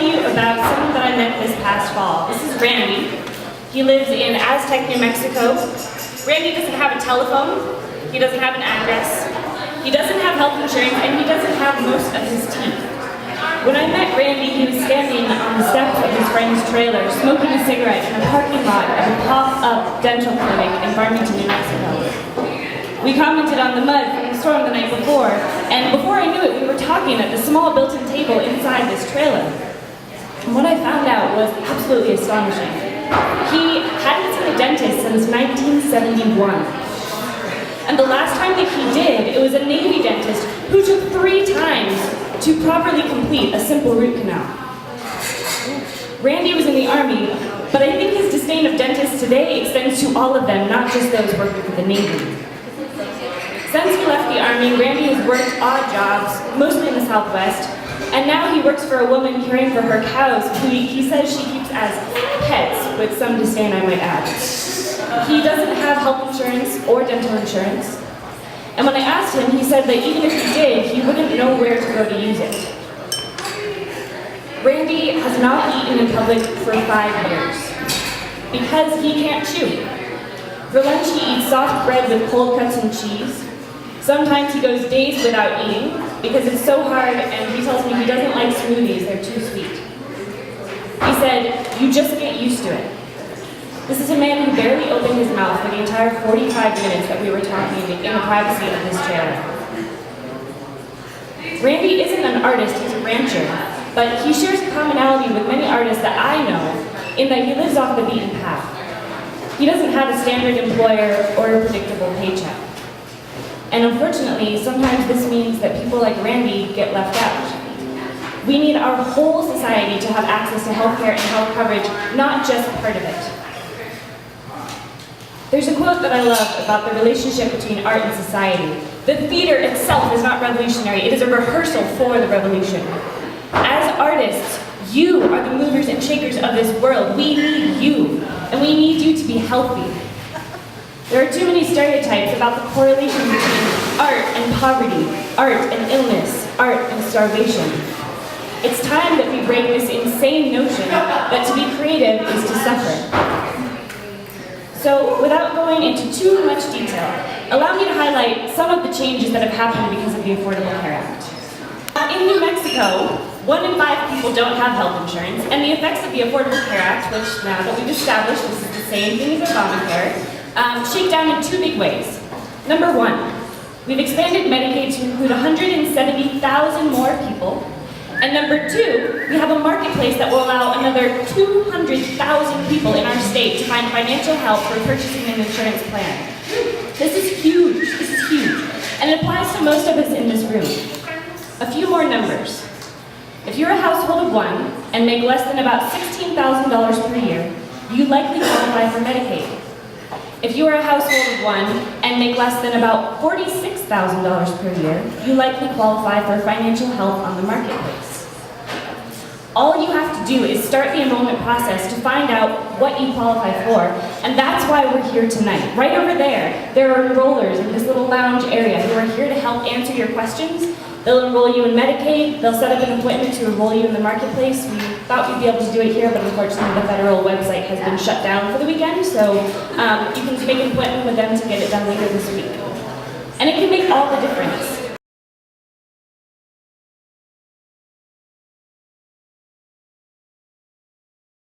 you about someone that I met this past fall. This is Randy. He lives in Aztec, New Mexico. Randy doesn't have a telephone. He doesn't have an address. He doesn't have health insurance, and he doesn't have most of his teeth. When I met Randy, he was standing on the steps of his friend's trailer, smoking a cigarette in a parking lot of a pop-up dental clinic in Farmington, New Mexico. We commented on the mud from the storm the night before, and before I knew it, we were talking at the small built-in table inside this trailer. And what I found out was absolutely astonishing. He hadn't seen a dentist since 1971. And the last time that he did, it was a Navy dentist who took 3 times to properly complete a simple root canal. Randy was in the Army, but I think his disdain of dentists today extends to all of them, not just those working for the Navy. Since he left the Army, Randy has worked odd jobs, mostly in the Southwest, and now he works for a woman caring for her cows, who he says she keeps as pets, with some disdain I might add. He doesn't have health insurance or dental insurance, and when I asked him, he said that even if he did, he wouldn't know where to go to use it. Randy has not eaten in public for 5 years, because he can't chew. For lunch, he eats soft bread with cold cuts and cheese. Sometimes he goes days without eating because it's so hard, and he tells me he doesn't like smoothies, they're too sweet. He said, "You just get used to it." This is a man who barely opened his mouth for the entire 45 minutes that we were talking in the privacy of this trailer. Randy isn't an artist, he's a rancher, but he shares a commonality with many artists that I know in that he lives off the beaten path. He doesn't have a standard employer or a predictable paycheck. And unfortunately, sometimes this means that people like Randy get left out. We need our whole society to have access to healthcare and health coverage, not just part of it. There's a quote that I love about the relationship between art and society. The theater itself is not revolutionary, it is a rehearsal for the revolution. As artists, you are the movers and shakers of this world. We need you, and we need you to be healthy. There are too many stereotypes about the correlation between art and poverty, art and illness, art and starvation. It's time that we break this insane notion that to be creative is to suffer. So, without going into too much detail, allow me to highlight some of the changes that have happened because of the Affordable Care Act. In New Mexico, 1 in 5 people don't have health insurance, and the effects of the Affordable Care Act, which now that we've established this is the same thing as Obamacare, shake down in 2 big ways. Number 1, we've expanded Medicaid to include 170,000 more people. And number 2, we have a marketplace that will allow another 200,000 people in our state to find financial help for purchasing an insurance plan. This is huge, and it applies to most of us in this room. A few more numbers. If you're a household of 1 and make less than about $16,000 per year, you likely qualify for Medicaid. If you are a household of 1 and make less than about $46,000 per year, you likely qualify for financial help on the marketplace. All you have to do is start the enrollment process to find out what you qualify for, and that's why we're here tonight. Right over there are enrollers in this little lounge area who are here to help answer your questions. They'll enroll you in Medicaid, they'll set up an appointment to enroll you in the marketplace. We thought we'd be able to do it here, but unfortunately the federal website has been shut down for the weekend, so you can make an appointment with them to get it done later this week. And it can make all the difference.